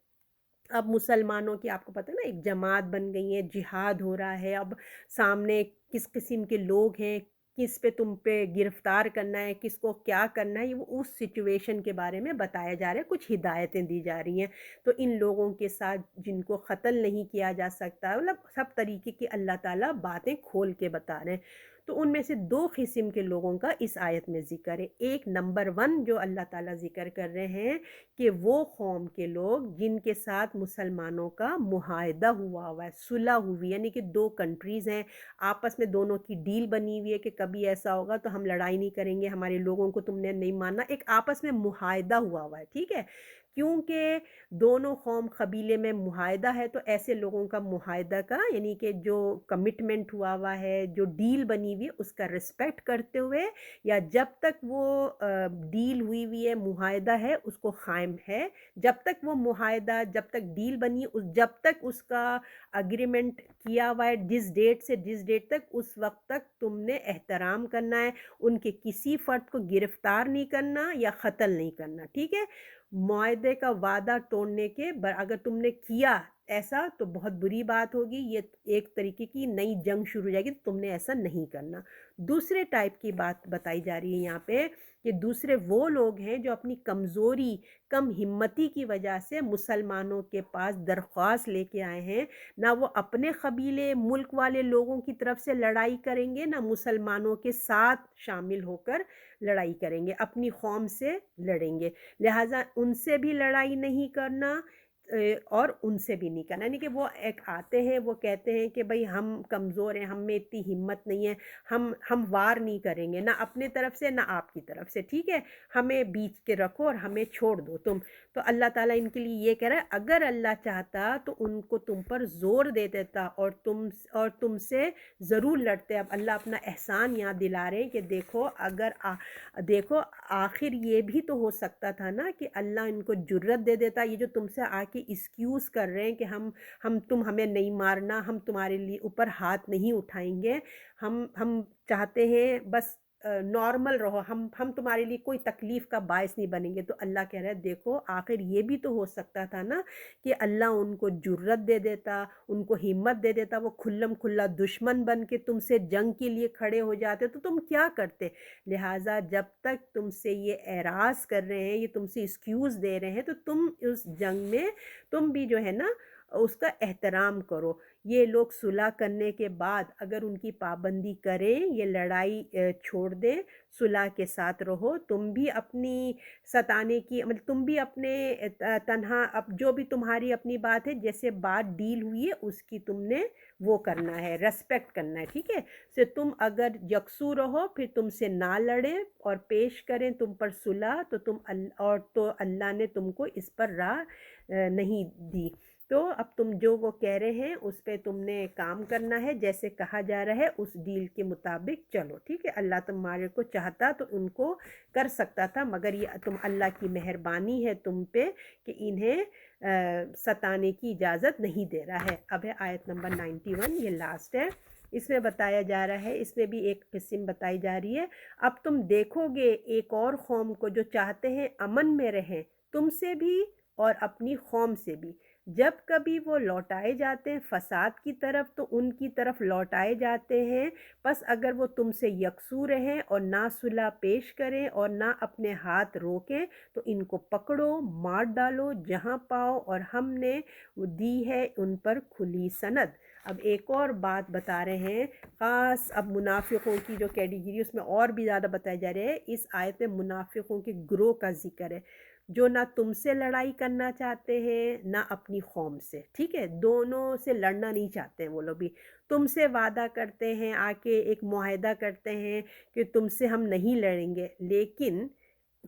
اب مسلمانوں کی آپ کو پتہ ہے نا ایک جماعت بن گئی ہے، جہاد ہو رہا ہے، اب سامنے کس قسم کے لوگ ہیں، کس پہ تم پہ گرفتار کرنا ہے، کس کو کیا کرنا ہے، وہ اس سچویشن کے بارے میں بتایا جا رہا ہے، کچھ ہدایتیں دی جا رہی ہیں۔ تو ان لوگوں کے ساتھ جن کو قتل نہیں کیا جا سکتا، مطلب سب طریقے کی اللہ تعالیٰ باتیں کھول کے بتا رہے ہیں۔ تو ان میں سے دو قسم کے لوگوں کا اس آیت میں ذکر ہے۔ ایک نمبر 1 جو اللہ تعالیٰ ذکر کر رہے ہیں کہ وہ قوم کے لوگ جن کے ساتھ مسلمانوں کا معاہدہ ہوا ہے، صلح ہوئی، یعنی کہ دو کنٹریز ہیں، آپس میں دونوں کی ڈیل بنی ہوئی ہے کہ کبھی ایسا ہوگا تو ہم لڑائی نہیں کریں گے، ہمارے لوگوں کو تم نے نہیں ماننا، ایک آپس میں معاہدہ ہوا ہے، ٹھیک ہے۔ کیونکہ دونوں قوم قبیلے میں معاہدہ ہے تو ایسے لوگوں کا معاہدہ کا یعنی کہ جو کمٹمنٹ ہوا ہے، جو ڈیل بنی ہوئی ہے، اس کا رسپیکٹ کرتے ہوئے، یا جب تک وہ ڈیل ہوئی ہے، معاہدہ ہے، اس کو قائم ہے، جب تک وہ معاہدہ، جب تک ڈیل بنی، جب تک اس کا اگریمنٹ کیا ہوا ہے، جس ڈیٹ سے جس ڈیٹ تک، اس وقت تک تم نے احترام کرنا ہے، ان کے کسی فرد کو گرفتار نہیں کرنا یا قتل نہیں کرنا، ٹھیک ہے۔ معاہدے کا وعدہ توڑنے کے اگر تم نے کیا ایسا تو بہت بری بات ہوگی، یہ ایک طریقے کی نئی جنگ شروع ہو جائے گی، تم نے ایسا نہیں کرنا۔ دوسرے ٹائپ کی بات بتائی جا رہی ہے یہاں پہ کہ دوسرے وہ لوگ ہیں جو اپنی کمزوری، کم ہمتی کی وجہ سے مسلمانوں کے پاس درخواست لے کے آئے ہیں، نہ وہ اپنے قبیلے ملک والے لوگوں کی طرف سے لڑائی کریں گے، نہ مسلمانوں کے ساتھ شامل ہو کر لڑائی کریں گے، اپنی قوم سے لڑیں گے، لہٰذا ان سے بھی لڑائی نہیں کرنا اور ان سے بھی نہیں کرنا، یعنی کہ وہ ایک آتے ہیں، وہ کہتے ہیں کہ بھئی ہم کمزور ہیں، ہم میں اتنی ہمت نہیں ہے، ہم وار نہیں کریں گے، نہ اپنے طرف سے نہ آپ کی طرف سے، ٹھیک ہے، ہمیں بیچ کے رکھو اور ہمیں چھوڑ دو تم۔ تو اللہ تعالیٰ ان کے لیے یہ کہہ رہا ہے اگر اللہ چاہتا تو ان کو تم پر زور دے دیتا اور تم سے ضرور لڑتے۔ اب اللہ اپنا احسان یہاں دلا رہے ہیں کہ دیکھو آخر یہ بھی تو ہو سکتا تھا نا کہ اللہ ان کو جرت دے دیتا، یہ جو تم سے آ کے ایکسکیوز کر رہے ہیں کہ تم ہمیں نہیں مارنا، ہم تمہارے لیے اوپر ہاتھ نہیں اٹھائیں گے، ہم چاہتے ہیں بس نارمل رہو، ہم تمہارے لیے کوئی تکلیف کا باعث نہیں بنیں گے۔ تو اللہ کہہ رہا ہے دیکھو آخر یہ بھی تو ہو سکتا تھا نا کہ اللہ ان کو جرت دے دیتا، ان کو ہمت دے دیتا، وہ کھلم کھلا دشمن بن کے تم سے جنگ کے لیے کھڑے ہو جاتے تو تم کیا کرتے؟ لہٰذا جب تک تم سے یہ اعراض کر رہے ہیں، یہ تم سے ایکسکیوز دے رہے ہیں، تو تم اس جنگ میں تم بھی جو ہے نا اس کا احترام کرو۔ یہ لوگ صلح کرنے کے بعد اگر ان کی پابندی کریں، یہ لڑائی چھوڑ دیں، صلح کے ساتھ رہو، تم بھی اپنی ستانے کی مطلب تم بھی اپنے تنہا اب جو بھی تمہاری اپنی بات ہے، جیسے بات ڈیل ہوئی ہے اس کی تم نے وہ کرنا ہے، ریسپیکٹ کرنا ہے، ٹھیک ہے؟ سے تم اگر یکسو رہو، پھر تم سے نہ لڑیں اور پیش کریں تم پر صلح، تو اور تو اللہ نے تم کو اس پر راہ نہیں دی۔ تو اب تم جو وہ کہہ رہے ہیں اس پہ تم نے کام کرنا ہے، جیسے کہا جا رہا ہے اس ڈیل کے مطابق چلو، ٹھیک ہے؟ اللہ تمہارے کو چاہتا تو ان کو کر سکتا تھا، مگر یہ تم اللہ کی مہربانی ہے تم پہ کہ انہیں ستانے کی اجازت نہیں دے رہا ہے۔ اب ہے آیت نمبر 91، یہ لاسٹ ہے۔ اس میں بتایا جا رہا ہے، اس میں بھی ایک قسم بتائی جا رہی ہے، اب تم دیکھو گے ایک اور قوم کو جو چاہتے ہیں امن میں رہیں، تم سے بھی اور اپنی قوم سے بھی، جب کبھی وہ لوٹائے جاتے ہیں فساد کی طرف تو ان کی طرف لوٹائے جاتے ہیں، پس اگر وہ تم سے یکسو رہیں اور نہ صلح پیش کریں اور نہ اپنے ہاتھ روکیں تو ان کو پکڑو، مار ڈالو جہاں پاؤ، اور ہم نے دی ہے ان پر کھلی سند۔ اب ایک اور بات بتا رہے ہیں خاص، اب منافقوں کی جو کیٹیگری اس میں اور بھی زیادہ بتایا جا رہا ہے۔ اس آیت میں منافقوں کے گروہ کا ذکر ہے جو نہ تم سے لڑائی کرنا چاہتے ہیں نہ اپنی قوم سے، ٹھیک ہے؟ دونوں سے لڑنا نہیں چاہتے ہیں وہ لوگ بھی، تم سے وعدہ کرتے ہیں، آ کے ایک معاہدہ کرتے ہیں کہ تم سے ہم نہیں لڑیں گے، لیکن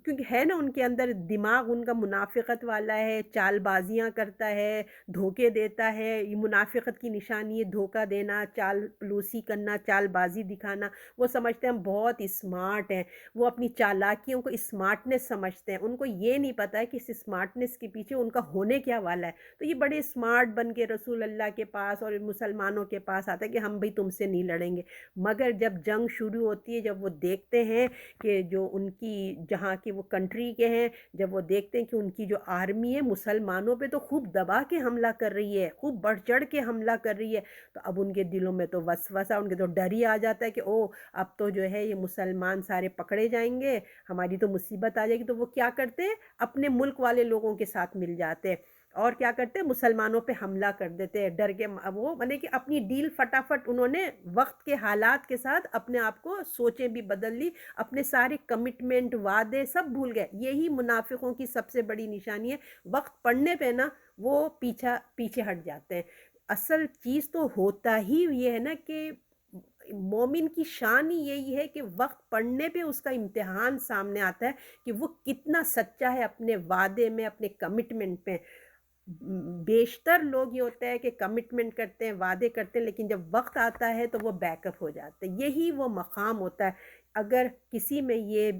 کیونکہ ہے نا ان کے اندر دماغ ان کا منافقت والا ہے، چال بازیاں کرتا ہے، دھوکے دیتا ہے، یہ منافقت کی نشانی ہے دھوکہ دینا، چال لوسی کرنا، چال بازی دکھانا۔ وہ سمجھتے ہیں ہم بہت اسمارٹ ہیں، وہ اپنی چالاکیوں کو اسمارٹنس سمجھتے ہیں، ان کو یہ نہیں پتہ ہے کہ اس اسمارٹنس کے پیچھے ان کا ہونے کیا والا ہے۔ تو یہ بڑے اسمارٹ بن کے رسول اللہ کے پاس اور مسلمانوں کے پاس آتا ہے کہ ہم بھی تم سے نہیں لڑیں گے، مگر جب جنگ شروع ہوتی ہے، جب وہ دیکھتے ہیں کہ جو ان کی جہاں کہ وہ کنٹری کے ہیں، جب وہ دیکھتے ہیں کہ ان کی جو آرمی ہے مسلمانوں پہ تو خوب دبا کے حملہ کر رہی ہے، خوب بڑھ چڑھ کے حملہ کر رہی ہے، تو اب ان کے دلوں میں تو وسوسہ، ان کے تو ڈر ہی آ جاتا ہے کہ او اب تو جو ہے یہ مسلمان سارے پکڑے جائیں گے، ہماری تو مصیبت آ جائے گی۔ تو وہ کیا کرتے ہیں؟ اپنے ملک والے لوگوں کے ساتھ مل جاتے ہیں اور کیا کرتے ہیں؟ مسلمانوں پہ حملہ کر دیتے ہیں ڈر کے۔ وہ مطلب کہ اپنی ڈیل فٹافٹ انہوں نے وقت کے حالات کے ساتھ اپنے آپ کو سوچیں بھی بدل لی، اپنے سارے کمٹمنٹ وعدے سب بھول گئے۔ یہی منافقوں کی سب سے بڑی نشانی ہے، وقت پڑنے پہ نا وہ پیچھے ہٹ جاتے ہیں۔ اصل چیز تو ہوتا ہی یہ ہے نا کہ مومن کی شان ہی یہی ہے کہ وقت پڑنے پہ اس کا امتحان سامنے آتا ہے کہ وہ کتنا سچا ہے اپنے وعدے میں، اپنے کمٹمنٹ پہ۔ بیشتر لوگ یہ ہوتا ہے کہ کمٹمنٹ کرتے ہیں، وعدے کرتے ہیں، لیکن جب وقت آتا ہے تو وہ بیک اپ ہو جاتے ہیں۔ یہی وہ مقام ہوتا ہے۔ اگر کسی میں یہ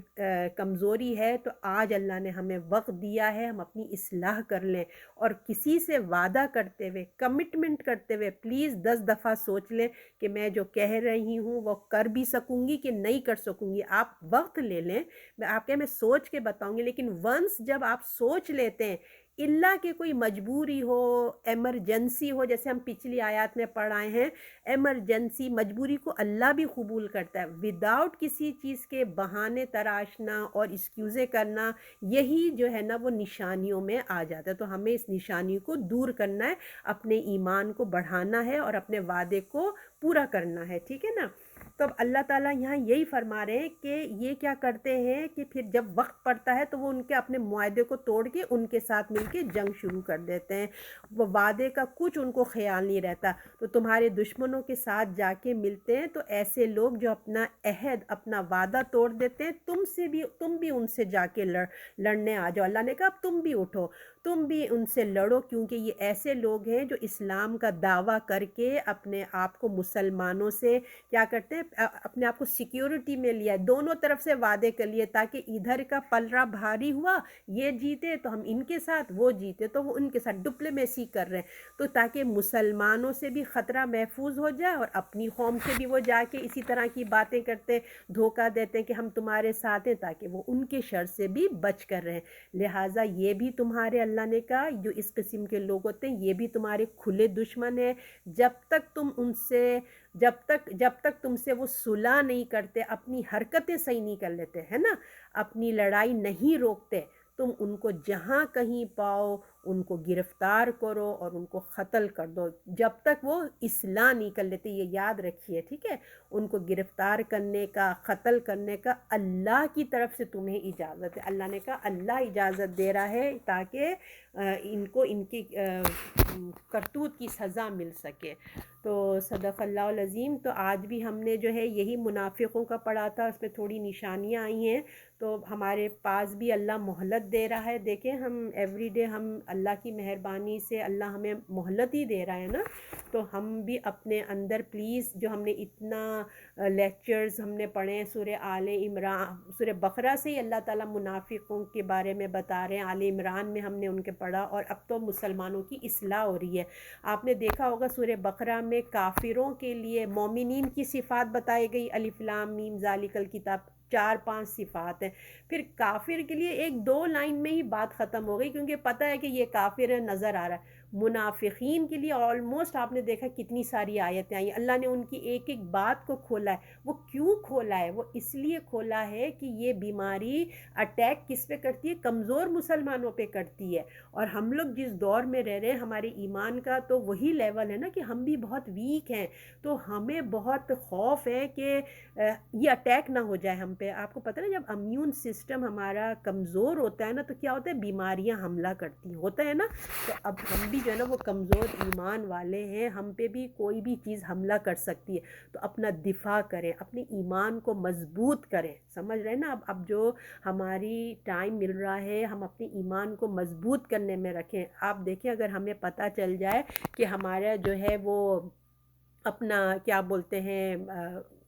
کمزوری ہے تو آج اللہ نے ہمیں وقت دیا ہے، ہم اپنی اصلاح کر لیں، اور کسی سے وعدہ کرتے ہوئے، کمٹمنٹ کرتے ہوئے پلیز 10 دفعہ سوچ لیں کہ میں جو کہہ رہی ہوں وہ کر بھی سکوں گی کہ نہیں کر سکوں گی۔ آپ وقت لے لیں، میں سوچ کے بتاؤں گی، لیکن ونس جب آپ سوچ لیتے ہیں، اللہ کہ کوئی مجبوری ہو، ایمرجنسی ہو، جیسے ہم پچھلی آیات میں پڑھ آئے ہیں، ایمرجنسی مجبوری کو اللہ بھی قبول کرتا ہے۔ وداؤٹ کسی چیز کے بہانے تراشنا اور ایکسکیوزیں کرنا، یہی جو ہے نا وہ نشانیوں میں آ جاتا ہے۔ تو ہمیں اس نشانی کو دور کرنا ہے، اپنے ایمان کو بڑھانا ہے اور اپنے وعدے کو پورا کرنا ہے، ٹھیک ہے نا؟ تو اب اللہ تعالیٰ یہاں یہی فرما رہے ہیں کہ یہ کیا کرتے ہیں کہ پھر جب وقت پڑتا ہے تو وہ ان کے اپنے معاہدے کو توڑ کے ان کے ساتھ مل کے جنگ شروع کر دیتے ہیں۔ وہ وعدے کا کچھ ان کو خیال نہیں رہتا، تو تمہارے دشمنوں کے ساتھ جا کے ملتے ہیں، تو ایسے لوگ جو اپنا عہد، اپنا وعدہ توڑ دیتے ہیں، تم بھی ان سے جا کے لڑنے آ جاؤ۔ اللہ نے کہا اب تم بھی اٹھو، تم بھی ان سے لڑو، کیونکہ یہ ایسے لوگ ہیں جو اسلام کا دعویٰ کر کے اپنے آپ کو مسلمانوں سے کیا کرتے ہیں؟ اپنے آپ کو سیکیورٹی میں لیا ہے، دونوں طرف سے وعدے کر لیے تاکہ ادھر کا پلڑا بھاری ہوا، یہ جیتے تو ہم ان کے ساتھ، وہ جیتے تو وہ ان کے ساتھ، ڈپلومیسی کر رہے ہیں، تو تاکہ مسلمانوں سے بھی خطرہ محفوظ ہو جائے اور اپنی قوم سے بھی وہ جا کے اسی طرح کی باتیں کرتے، دھوکہ دیتے ہیں کہ ہم تمہارے ساتھ ہیں، تاکہ وہ ان کے شر سے بھی بچ کر رہیں۔ لہٰذا یہ بھی تمہارے، اللہ نے کہا، جو اس قسم کے لوگ ہوتے ہیں یہ بھی تمہارے کھلے دشمن ہیں، جب تک تم سے وہ صلح نہیں کرتے، اپنی حرکتیں صحیح نہیں کر لیتے، ہے نا، اپنی لڑائی نہیں روکتے، تم ان کو جہاں کہیں پاؤ ان کو گرفتار کرو اور ان کو قتل کر دو، جب تک وہ اصلاح نہیں کر لیتے، یہ یاد رکھیے، ٹھیک ہے۔ ان کو گرفتار کرنے کا، قتل کرنے کا اللہ کی طرف سے تمہیں اجازت ہے۔ اللہ نے کہا اللہ اجازت دے رہا ہے تاکہ ان کو ان کی کرتوت کی سزا مل سکے۔ تو صدق اللہ العظیم۔ تو آج بھی ہم نے جو ہے یہی منافقوں کا پڑھا تھا، اس میں تھوڑی نشانیاں آئی ہیں، تو ہمارے پاس بھی اللہ مہلت دے رہا ہے۔ دیکھیں ہم ایوری ڈے، ہم اللہ کی مہربانی سے اللہ ہمیں مہلت ہی دے رہا ہے نا، تو ہم بھی اپنے اندر پلیز، جو ہم نے اتنا لیکچرز ہم نے پڑھے ہیں سورہ آل عمران، سورہ بقرہ سے ہی اللہ تعالیٰ منافقوں کے بارے میں بتا رہے ہیں، آل عمران میں ہم نے ان کے پڑھا، اور اب تو مسلمانوں کی اصلاح ہو رہی ہے۔ آپ نے دیکھا ہوگا سورہ بقرہ میں کافروں کے لیے مومنین کی صفات بتائی گئی، الف لام میم ذالک الکتاب، 4-5 صفات ہیں۔ پھر کافر کے لیے 1-2 لائن میں ہی بات ختم ہو گئی، کیونکہ پتہ ہے کہ یہ کافر ہے، نظر آ رہا ہے۔ منافقین کے لیے آلموسٹ آپ نے دیکھا کتنی ساری آیتیں آئی، اللہ نے ان کی ایک ایک بات کو کھولا ہے۔ وہ کیوں کھولا ہے؟ وہ اس لیے کھولا ہے کہ یہ بیماری اٹیک کس پہ کرتی ہے؟ کمزور مسلمانوں پہ کرتی ہے، اور ہم لوگ جس دور میں رہ رہے ہیں ہمارے ایمان کا تو وہی لیول ہے نا کہ ہم بھی بہت ویک ہیں، تو ہمیں بہت خوف ہے کہ یہ اٹیک نہ ہو جائے ہم پہ۔ آپ کو پتہ ہے جب امیون سسٹم ہمارا کمزور ہوتا ہے نا تو کیا ہوتا ہے؟ بیماریاں حملہ کرتی ہوتا ہے نا، تو اب ہم بھی جو ہے نا وہ کمزور ایمان والے ہیں، ہم پہ بھی کوئی بھی چیز حملہ کر سکتی ہے، تو اپنا دفاع کریں، اپنے ایمان کو مضبوط کریں، سمجھ رہے ہیں نا؟ اب جو ہماری ٹائم مل رہا ہے ہم اپنے ایمان کو مضبوط کرنے میں رکھیں۔ آپ دیکھیں اگر ہمیں پتہ چل جائے کہ ہمارا جو ہے وہ اپنا کیا بولتے ہیں،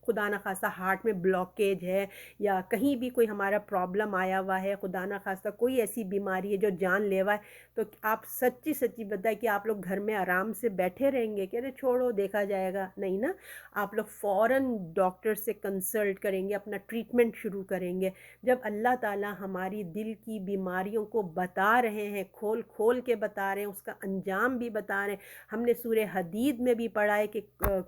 خدا نخواستہ ہارٹ میں بلاکیج ہے، یا کہیں بھی کوئی ہمارا پرابلم آیا ہوا ہے، خدا نخواستہ کوئی ایسی بیماری ہے جو جان لیوا ہے، تو آپ سچی سچی بتائیں کہ آپ لوگ گھر میں آرام سے بیٹھے رہیں گے کہ ارے چھوڑو دیکھا جائے گا؟ نہیں نا، آپ لوگ فوراً ڈاکٹر سے کنسلٹ کریں گے، اپنا ٹریٹمنٹ شروع کریں گے۔ جب اللہ تعالیٰ ہماری دل کی بیماریوں کو بتا رہے ہیں، کھول کھول کے بتا رہے ہیں، اس کا انجام بھی بتا رہے ہیں، ہم نے سورہ حدید میں بھی پڑھا ہے کہ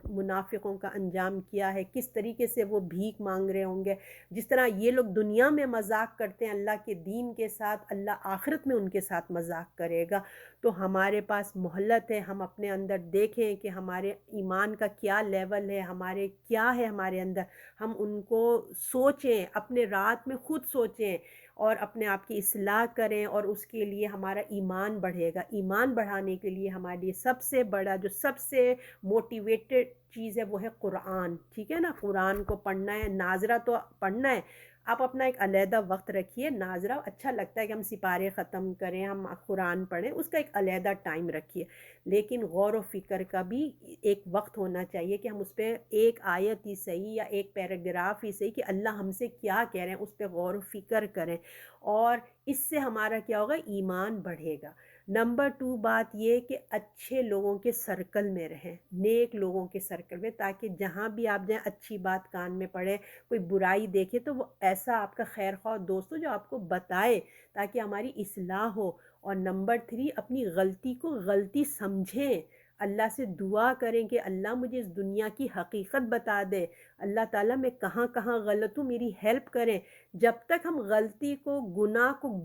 منافقوں کا انجام کیا ہے، کس طریقے سے وہ بھیک مانگ رہے ہوں گے، جس طرح یہ لوگ دنیا میں مذاق کرتے ہیں اللہ کے دین کے ساتھ، اللہ آخرت میں ان کے ساتھ مذاق کرے گا۔ تو ہمارے پاس مہلت ہے، ہم اپنے اندر دیکھیں کہ ہمارے ایمان کا کیا لیول ہے، ہمارے کیا ہے ہمارے اندر، ہم ان کو سوچیں، اپنے رات میں خود سوچیں اور اپنے آپ کی اصلاح کریں، اور اس کے لیے ہمارا ایمان بڑھے گا۔ ایمان بڑھانے کے لیے ہمارے لیے سب سے بڑا، جو سب سے موٹیویٹڈ چیز ہے وہ ہے قرآن، ٹھیک ہے نا؟ قرآن کو پڑھنا ہے، ناظرہ تو پڑھنا ہے، آپ اپنا ایک علیحدہ وقت رکھیے۔ ناظرہ اچھا لگتا ہے کہ ہم سپارے ختم کریں، ہم قرآن پڑھیں، اس کا ایک علیحدہ ٹائم رکھیے، لیکن غور و فکر کا بھی ایک وقت ہونا چاہیے کہ ہم اس پہ ایک آیت ہی صحیح یا ایک پیراگراف ہی صحیح کہ اللہ ہم سے کیا کہہ رہے ہیں اس پہ غور و فکر کریں، اور اس سے ہمارا کیا ہوگا؟ ایمان بڑھے گا۔ نمبر 2 بات یہ کہ اچھے لوگوں کے سرکل میں رہیں، نیک لوگوں کے سرکل میں، تاکہ جہاں بھی آپ جائیں اچھی بات کان میں پڑے، کوئی برائی دیکھے تو وہ ایسا آپ کا خیر خواہ دوست ہو جو آپ کو بتائے تاکہ ہماری اصلاح ہو۔ اور نمبر 3 اپنی غلطی کو غلطی سمجھیں، اللہ سے دعا کریں کہ اللہ مجھے اس دنیا کی حقیقت بتا دے، اللہ تعالیٰ میں کہاں کہاں غلط ہوں، میری ہیلپ کریں۔ جب تک ہم غلطی کو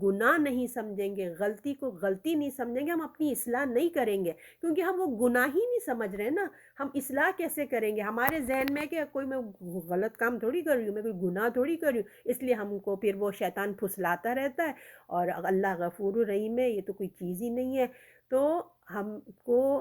گناہ نہیں سمجھیں گے، غلطی کو غلطی نہیں سمجھیں گے، ہم اپنی اصلاح نہیں کریں گے، کیونکہ ہم وہ گناہ ہی نہیں سمجھ رہے نا، ہم اصلاح کیسے کریں گے؟ ہمارے ذہن میں کہ کوئی میں غلط کام تھوڑی کر رہی ہوں، میں کوئی گناہ تھوڑی کر رہی ہوں، اس لیے ہم کو پھر وہ شیطان پھسلاتا رہتا ہے، اور اللہ غفور الرحیم ہے، یہ تو کوئی چیز ہی نہیں ہے۔ تو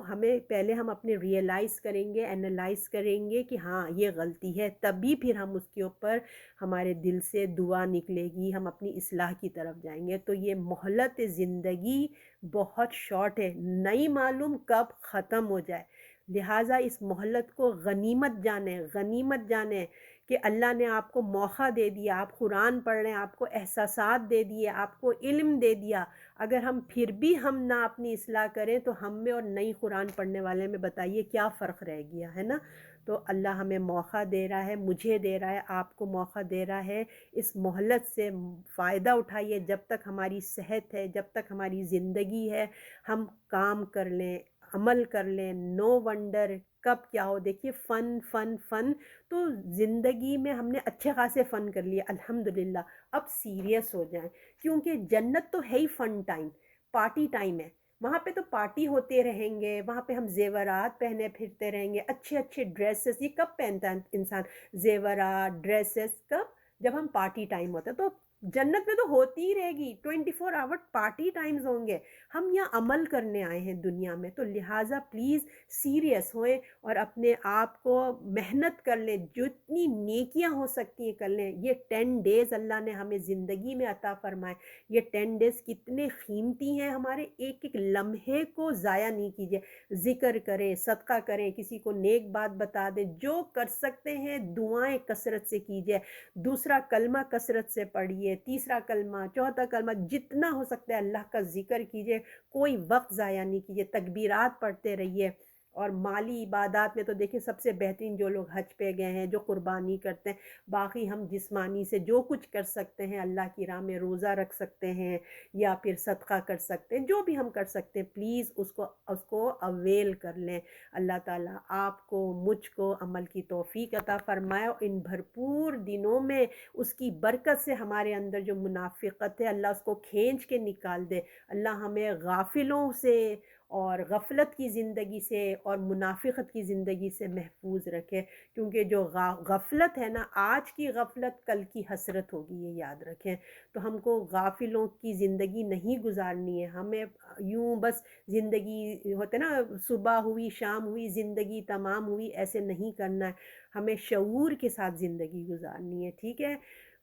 ہمیں پہلے ہم اپنے ریئلائز کریں گے، انالائز کریں گے کہ ہاں یہ غلطی ہے، تبھی پھر ہم اس کے اوپر ہمارے دل سے دعا نکلے گی، ہم اپنی اصلاح کی طرف جائیں گے۔ تو یہ مہلت زندگی بہت شارٹ ہے، نہیں معلوم کب ختم ہو جائے۔ لہٰذا اس مہلت کو غنیمت جانیں کہ اللہ نے آپ کو موقع دے دیا، آپ قرآن پڑھ رہے ہیں، آپ کو احساسات دے دیے، آپ کو علم دے دیا، اگر پھر بھی ہم نہ اپنی اصلاح کریں تو ہم میں اور نئی قرآن پڑھنے والے میں بتائیے کیا فرق رہ گیا ہے نا؟ تو اللہ ہمیں موقع دے رہا ہے، مجھے دے رہا ہے، آپ کو موقع دے رہا ہے، اس مہلت سے فائدہ اٹھائیے جب تک ہماری صحت ہے، جب تک ہماری زندگی ہے، ہم کام کر لیں، عمل کر لیں، نو ونڈر کب کیا ہو، دیکھیے فن فن فن، تو زندگی میں ہم نے اچھے خاصے فن کر لیے الحمدللہ، اب سیریس ہو جائیں، کیونکہ جنت تو ہے ہی فن ٹائم، پارٹی ٹائم ہے، وہاں پہ تو پارٹی ہوتے رہیں گے، وہاں پہ ہم زیورات پہنے پھرتے رہیں گے، اچھے اچھے ڈریسز، یہ کب پہنتا ہے انسان زیورات ڈریسز؟ کب؟ جب ہم پارٹی ٹائم ہوتا ہے، تو جنت میں تو ہوتی ہی رہے گی، 24 آور پارٹی ٹائمز ہوں گے، ہم یہاں عمل کرنے آئے ہیں دنیا میں، تو لہٰذا پلیز سیریس ہوئیں اور اپنے آپ کو محنت کر لیں، جتنی نیکیاں ہو سکتی ہیں کر لیں، یہ 10 ڈیز اللہ نے ہمیں زندگی میں عطا فرمائے، یہ 10 ڈیز کتنے قیمتی ہیں ہمارے، ایک ایک لمحے کو ضائع نہیں کیجیے، ذکر کریں، صدقہ کریں، کسی کو نیک بات بتا دیں، جو کر سکتے ہیں دعائیں کثرت سے کیجیے، دوسرا کلمہ کثرت سے پڑھیے، تیسرا کلمہ، چوتھا کلمہ، جتنا ہو سکتا ہے اللہ کا ذکر کیجیے، کوئی وقت ضائع نہیں کیجیے، تکبیرات پڑھتے رہیے، اور مالی عبادات میں تو دیکھیں سب سے بہترین جو لوگ حج پہ گئے ہیں، جو قربانی کرتے ہیں، باقی ہم جسمانی سے جو کچھ کر سکتے ہیں اللہ کی راہ میں، روزہ رکھ سکتے ہیں یا پھر صدقہ کر سکتے ہیں، جو بھی ہم کر سکتے ہیں، پلیز اس کو اویل کر لیں۔ اللہ تعالیٰ آپ کو مجھ کو عمل کی توفیق عطا فرمائے، اور ان بھرپور دنوں میں اس کی برکت سے ہمارے اندر جو منافقت ہے اللہ اس کو کھینچ کے نکال دے، اللہ ہمیں غافلوں سے اور غفلت کی زندگی سے اور منافقت کی زندگی سے محفوظ رکھے، کیونکہ جو غفلت ہے نا، آج کی غفلت کل کی حسرت ہوگی، یہ یاد رکھیں، تو ہم کو غافلوں کی زندگی نہیں گزارنی ہے، ہمیں یوں بس زندگی ہوتے نا صبح ہوئی شام ہوئی زندگی تمام ہوئی، ایسے نہیں کرنا ہے، ہمیں شعور کے ساتھ زندگی گزارنی ہے، ٹھیک ہے؟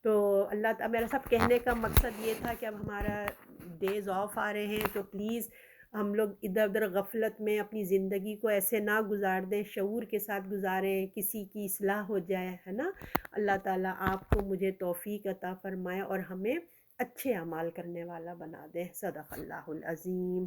تو اللہ تعالیٰ، میرا سب کہنے کا مقصد یہ تھا کہ اب ہمارا ڈیز آف آ رہے ہیں، تو پلیز ہم لوگ ادھر ادھر غفلت میں اپنی زندگی کو ایسے نہ گزار دیں، شعور کے ساتھ گزاریں، کسی کی اصلاح ہو جائے، ہے نا؟ اللہ تعالیٰ آپ کو مجھے توفیق عطا فرمائے اور ہمیں اچھے اعمال کرنے والا بنا دے، صدق اللہ العظیم۔